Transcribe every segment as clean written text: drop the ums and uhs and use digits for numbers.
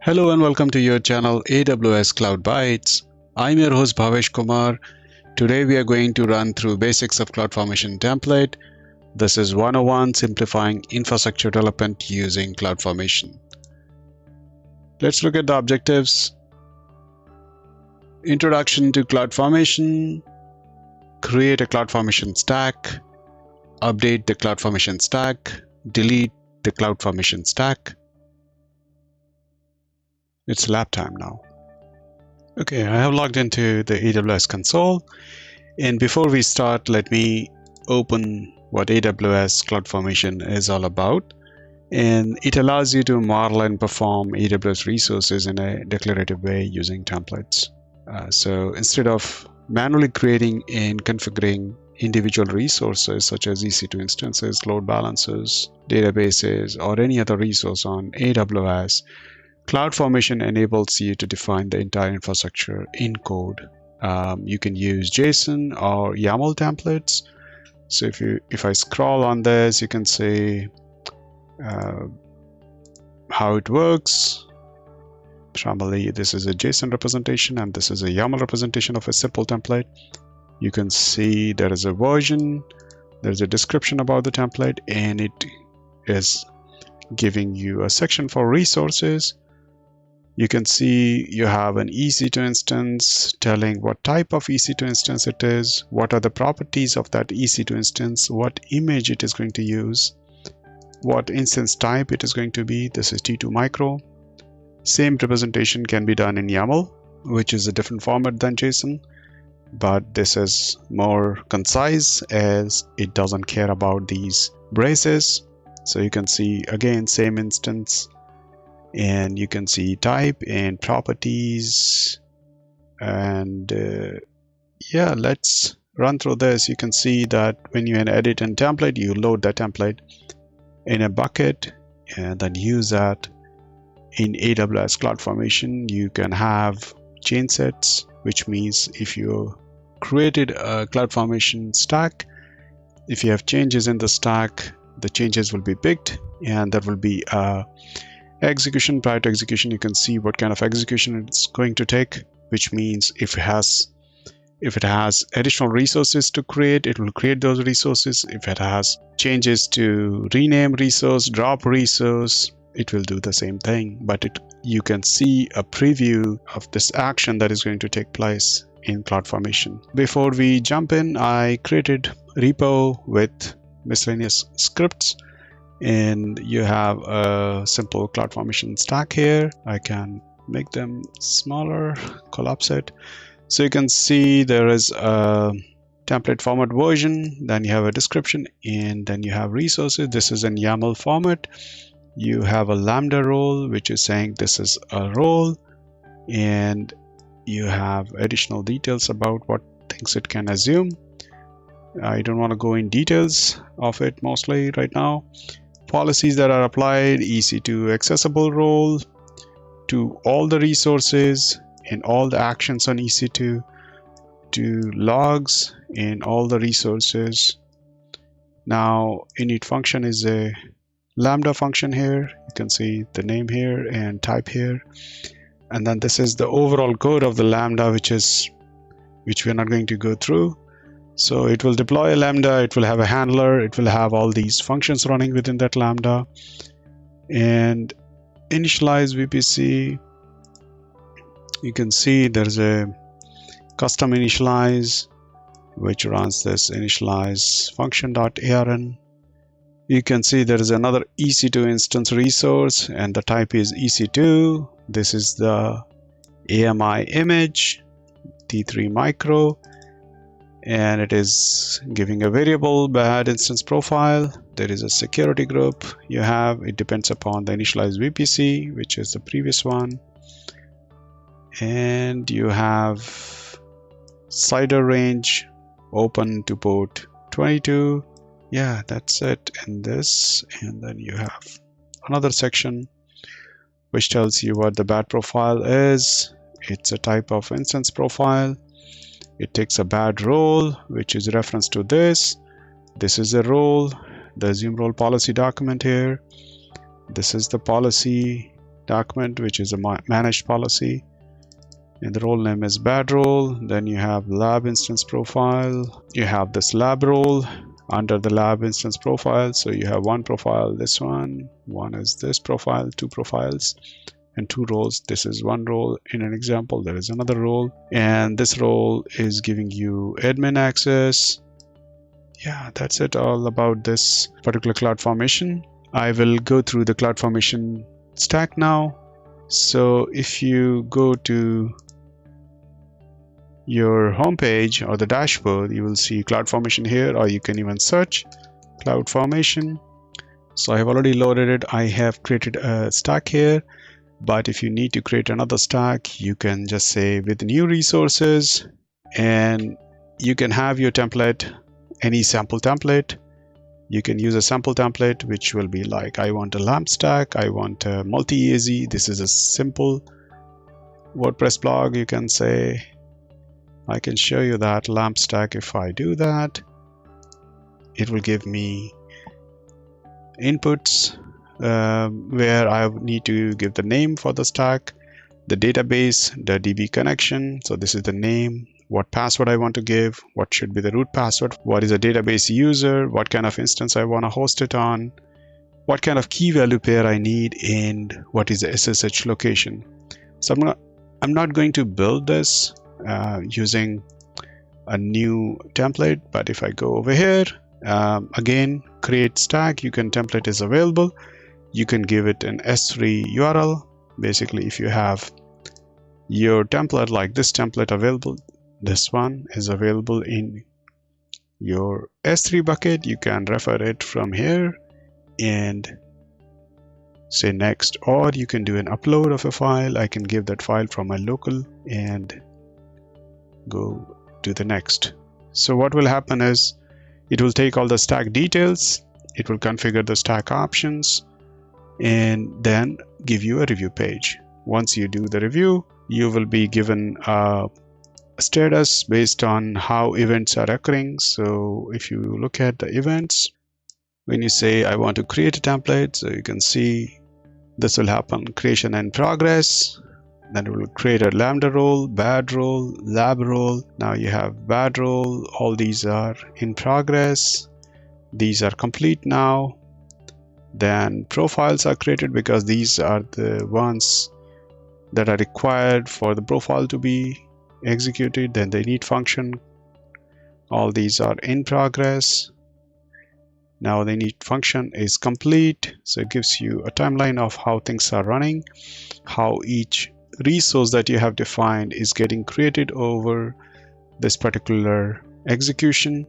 Hello and welcome to your channel AWS Cloud Bytes. I'm your host Bhavesh Kumar. Today we are going to run through basics of CloudFormation template. This is 101 simplifying infrastructure development using CloudFormation. Let's look at the objectives. Introduction to CloudFormation, create a CloudFormation stack, update the CloudFormation stack, delete the CloudFormation stack. It's lab time now. Okay, I have logged into the AWS console, and before we start, let me open what AWS CloudFormation is all about. And it allows you to model and perform AWS resources in a declarative way using templates. So instead of manually creating and configuring individual resources such as EC2 instances, load balancers, databases, or any other resource on AWS, CloudFormation enables you to define the entire infrastructure in code. You can use JSON or YAML templates. So if I scroll on this, you can see how it works. Primarily, this is a JSON representation, and this is a YAML representation of a simple template. You can see there is a version, there's a description about the template, and it is giving you a section for resources. You can see you have an EC2 instance telling what type of EC2 instance it is, what are the properties of that EC2 instance, what image it is going to use, what instance type it is going to be. This is T2 micro. Same representation can be done in YAML, which is a different format than JSON, but this is more concise as it doesn't care about these braces. So you can see again same instance, and you can see type and properties, and yeah, let's run through this. You can see that when you edit a template, you load that template in a bucket and then use that. In AWS CloudFormation, you can have chain sets, which means if you created a CloudFormation stack, if you have changes in the stack, the changes will be picked, and there will be a execution. Prior to execution, you can see what kind of execution it's going to take, which means if it has additional resources to create, it will create those resources. If it has changes to rename resource, drop resource, it will do the same thing, but you can see a preview of this action that is going to take place in CloudFormation. Before we jump in, I created a repo with miscellaneous scripts, and you have a simple CloudFormation stack here. I can make them smaller, collapse it. So you can see there is a template format version, then you have a description, and then you have resources. This is in YAML format. You have a Lambda role, which is saying this is a role, and you have additional details about what things it can assume. I don't want to go in details of it mostly right now. Policies that are applied: EC2 accessible role to all the resources and all the actions on EC2, to logs in all the resources. Now init function is a Lambda function here. You can see the name here and type here, and then this is the overall code of the Lambda, which we're not going to go through. So it will deploy a Lambda, it will have a handler, it will have all these functions running within that Lambda, and initialize VPC. You can see there's a custom initialize which runs this initialize function.arn. You can see there is another EC2 instance resource, and the type is EC2. This is the AMI image, T3 micro, and it is giving a variable bad instance profile. There is a security group you have. It depends upon the initialized VPC, which is the previous one. And you have CIDR range open to port 22. Yeah, that's it in this. And then you have another section which tells you what the bad profile is. It's a type of instance profile. It takes a bad role, which is reference to this. This is a role, the assume role policy document here. This is the policy document, which is a managed policy, and the role name is bad role. Then you have lab instance profile. You have this lab role under the lab instance profile. So you have one profile, this one is this profile, two profiles, and two roles. This is one role. In an example, there is another role, and this role is giving you admin access. Yeah, that's it all about this particular CloudFormation. I will go through the CloudFormation stack now. So if you go to your homepage or the dashboard, you will see CloudFormation here, or you can even search CloudFormation. So I have already loaded it. I have created a stack here, but if you need to create another stack, you can just say with new resources, and you can have your template, any sample template. You can use a sample template, which will be like, I want a LAMP stack, I want a multi-AZ. This is a simple WordPress blog. You can say, I can show you that LAMP stack. If I do that, it will give me inputs where I need to give the name for the stack, the database, the DB connection. So this is the name, what password I want to give, what should be the root password, what is a database user, what kind of instance I want to host it on, what kind of key value pair I need, and what is the SSH location. So I'm not going to build this using a new template, but if I go over here, again, create stack, you can template is available. You can give it an S3 URL. Basically, if you have your template like this template available, this one is available in your S3 bucket. You can refer it from here and say next, or you can do an upload of a file. I can give that file from my local and go to the next. So what will happen is it will take all the stack details, it will configure the stack options, and then give you a review page. Once you do the review, you will be given a status based on how events are occurring. So if you look at the events, when you say I want to create a template, so you can see this will happen, creation in progress. Then it will create a lambda role, bad role, lab role. Now you have bad role. All these are in progress. These are complete now. Then profiles are created because these are the ones that are required for the profile to be executed. Then the init function. All these are in progress. Now the init function is complete. So it gives you a timeline of how things are running, how each resource that you have defined is getting created over this particular execution.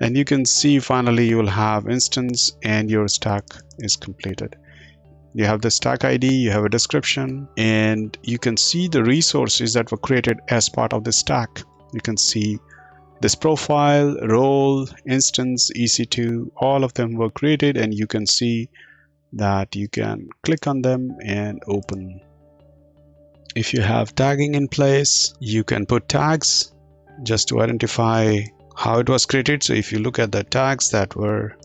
And you can see finally you will have instance and your stack is completed. You have the stack ID, you have a description, and you can see the resources that were created as part of the stack. You can see this profile, role, instance, EC2, all of them were created, and you can see that you can click on them and open. If you have tagging in place, you can put tags just to identify how it was created. So if you look at the tags that were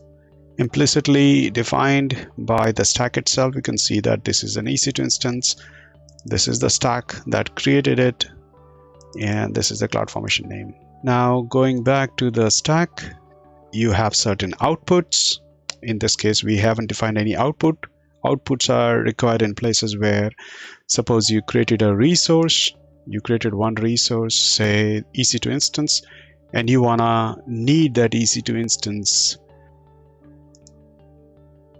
implicitly defined by the stack itself, you can see that this is an EC2 instance, this is the stack that created it, and this is the CloudFormation name. Now going back to the stack, you have certain outputs. In this case, we haven't defined any output. Outputs are required in places where, suppose you created a resource, you created one resource, say EC2 instance, and you wanna need that EC2 instance.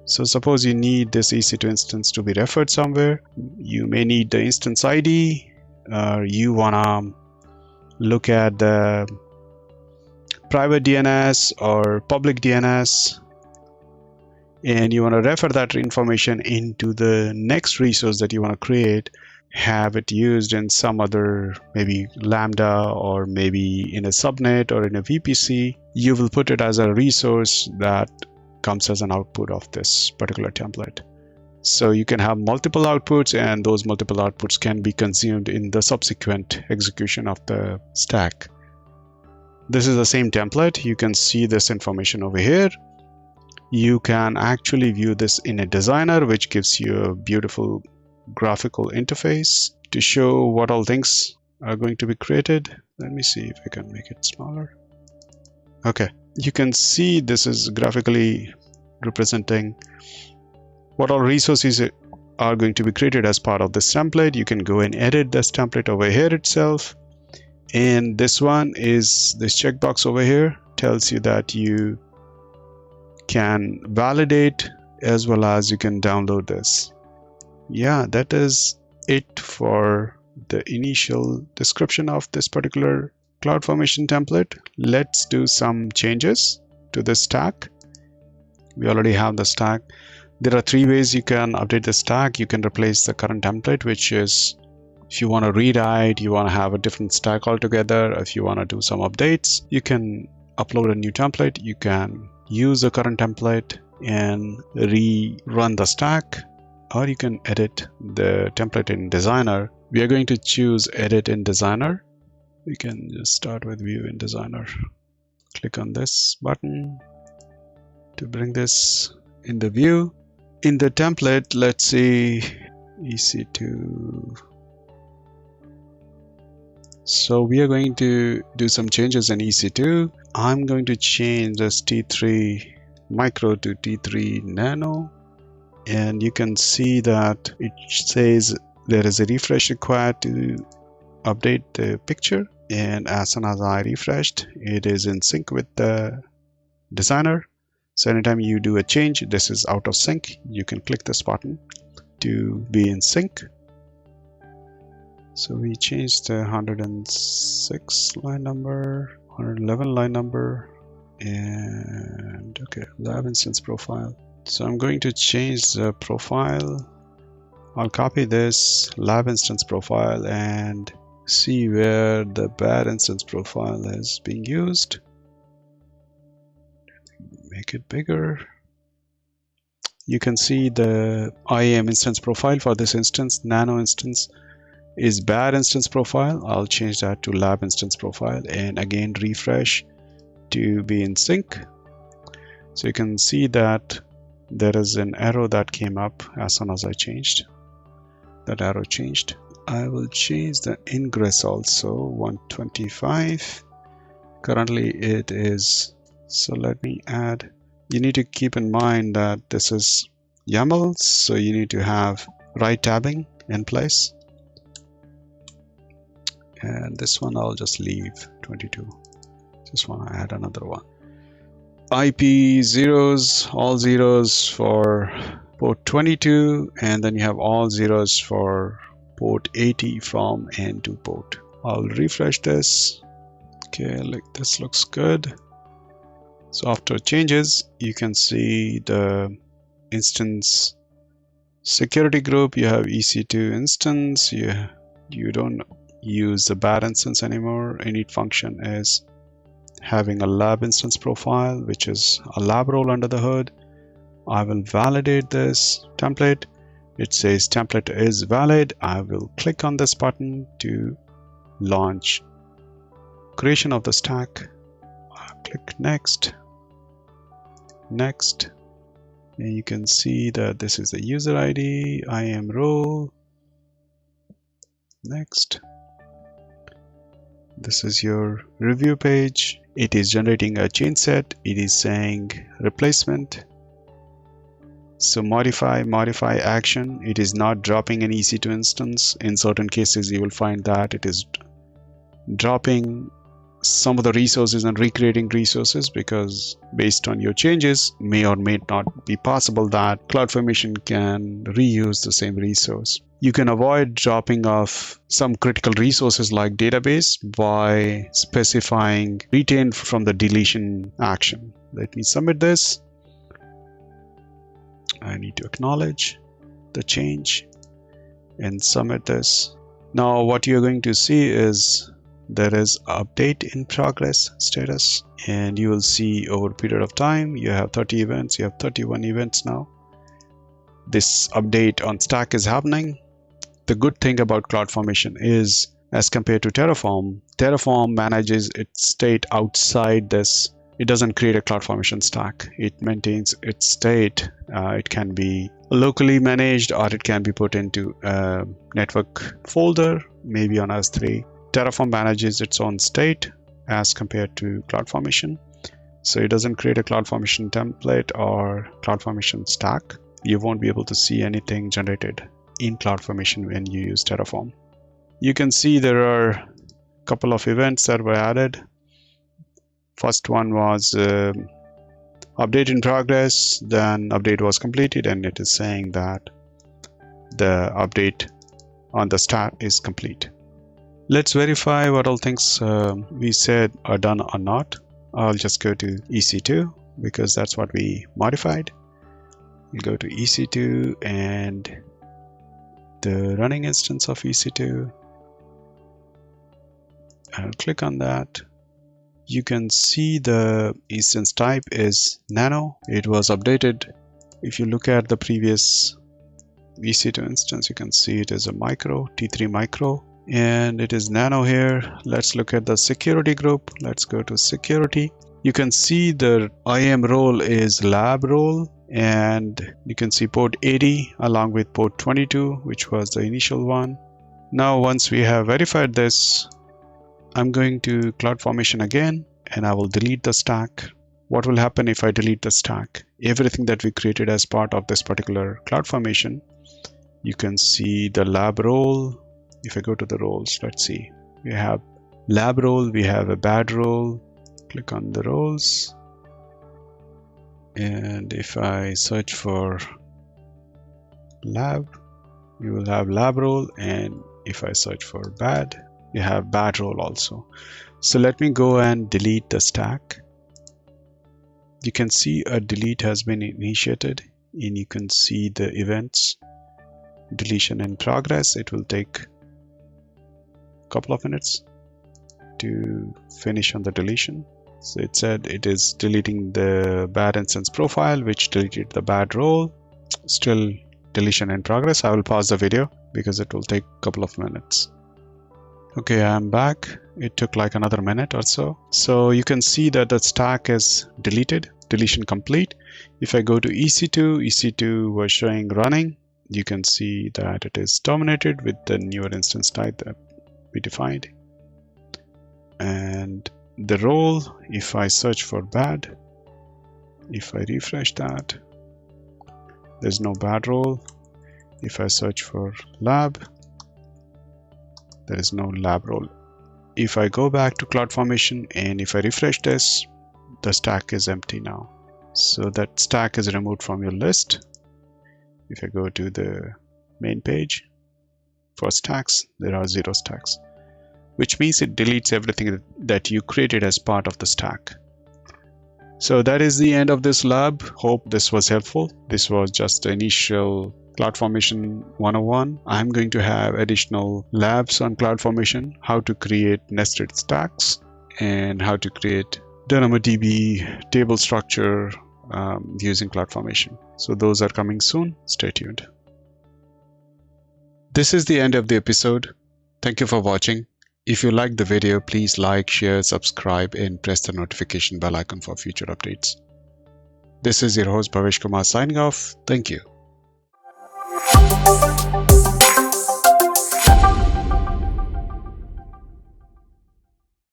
So suppose you need this EC2 instance to be referred somewhere. You may need the instance ID, or you wanna look at the private DNS or public DNS, and you want to refer that information into the next resource that you want to create, have it used in some other, maybe Lambda, or maybe in a subnet or in a VPC. You will put it as a resource that comes as an output of this particular template. So you can have multiple outputs, and those multiple outputs can be consumed in the subsequent execution of the stack. This is the same template. You can see this information over here. You can actually view this in a designer, which gives you a beautiful graphical interface to show what all things are going to be created. Let me see if I can make it smaller. Okay, you can see this is graphically representing what all resources are going to be created as part of this template. You can go and edit this template over here itself. And this one is this checkbox over here tells you that you can validate as well as you can download this. Yeah, that is it for the initial description of this particular CloudFormation template. Let's do some changes to the stack. We already have the stack. There are 3 ways you can update the stack. You can replace the current template, which is if you want to rewrite, you want to have a different stack altogether. If you want to do some updates, you can upload a new template. You can use the current template and rerun the stack, or you can edit the template in Designer. We are going to choose Edit in Designer. We can just start with View in Designer. Click on this button to bring this in the view. In the template, let's see EC2. So we are going to do some changes in EC2. I'm going to change this T3 Micro to T3 Nano. And you can see that it says there is a refresh required to update the picture. And as soon as I refreshed, it is in sync with the designer. So anytime you do a change, this is out of sync. You can click this button to be in sync. So we changed the 106 line number, 111 line number, and okay, lab instance profile. So I'm going to change the profile. I'll copy this lab instance profile and see where the bad instance profile is being used. Make it bigger. You can see the IAM instance profile for this instance, nano instance, is bad instance profile. I'll change that to lab instance profile and again refresh to be in sync. So you can see that there is an arrow that came up as soon as I changed. That arrow changed. I will change the ingress also 125. Currently it is, so let me add. You need to keep in mind that this is YAML, so you need to have right tabbing in place. And this one I'll just leave 22. Just want to add another one. IP zeros, all zeros for port 22, and then you have all zeros for port 80 from and to port. I'll refresh this. Okay, like this looks good. So after changes, you can see the instance security group. You have EC2 instance. You don't use the bad instance anymore. Init function is having a lab instance profile, which is a lab role under the hood. I will validate this template. It says template is valid. I will click on this button to launch creation of the stack. I'll click next. Next. And you can see that this is the user ID, IAM role. Next. This is your review page. It is generating a change set. It is saying replacement. So modify action. It is not dropping an EC2 instance. In certain cases, you will find that it is dropping some of the resources and recreating resources, because based on your changes, may or may not be possible that CloudFormation can reuse the same resource. You can avoid dropping off some critical resources like database by specifying retain from the deletion action. Let me submit this. I need to acknowledge the change and submit this. Now what you're going to see is there is update in progress status, and you will see over a period of time you have 30 events. You have 31 events now. This update on stack is happening. The good thing about CloudFormation is, as compared to Terraform, Terraform manages its state outside this. It doesn't create a CloudFormation stack. It maintains its state. It can be locally managed, or it can be put into a network folder, maybe on S3. Terraform manages its own state as compared to CloudFormation. So it doesn't create a CloudFormation template or CloudFormation stack. You won't be able to see anything generated in CloudFormation when you use Terraform. You can see there are a couple of events that were added. First one was update in progress, then update was completed, and it is saying that the update on the stack is complete. Let's verify what all things we said are done or not. I'll just go to EC2 because that's what we modified. We'll go to EC2 and the running instance of EC2. I'll click on that. You can see the instance type is nano. It was updated. If you look at the previous EC2 instance, you can see it is a micro, T3 micro, and it is nano here. Let's look at the security group. Let's go to security. You can see the IAM role is lab role, and you can see port 80 along with port 22, which was the initial one. Now, once we have verified this, I'm going to CloudFormation again, and I will delete the stack. What will happen if I delete the stack? Everything that we created as part of this particular CloudFormation, you can see the lab role. If I go to the roles, let's see. We have lab role, we have a bad role. Click on the roles. And if I search for lab, you will have lab role. And if I search for bad, you have bad role also. So let me go and delete the stack. You can see a delete has been initiated, and you can see the events. Deletion in progress. It will take a couple of minutes to finish on the deletion. So it said it is deleting the bad instance profile, which deleted the bad role. Still deletion in progress. I will pause the video because it will take a couple of minutes. Okay, I'm back. It took like another minute or so. So you can see that the stack is deleted, deletion complete. If I go to EC2, EC2 was showing running. You can see that it is terminated with the newer instance type that we defined. And the role, if I search for bad, if I refresh that, there's no bad role. If I search for lab, there is no lab role. If I go back to CloudFormation and if I refresh this, the stack is empty now. So that stack is removed from your list. If I go to the main page for stacks, there are 0 stacks, which means it deletes everything that you created as part of the stack. So that is the end of this lab. Hope this was helpful. This was just the initial CloudFormation 101. I'm going to have additional labs on CloudFormation, how to create nested stacks and how to create DynamoDB table structure using CloudFormation. So those are coming soon. Stay tuned. This is the end of the episode. Thank you for watching. If you liked the video, please like, share, subscribe, and press the notification bell icon for future updates. This is your host Bhavesh Kumar signing off. Thank you.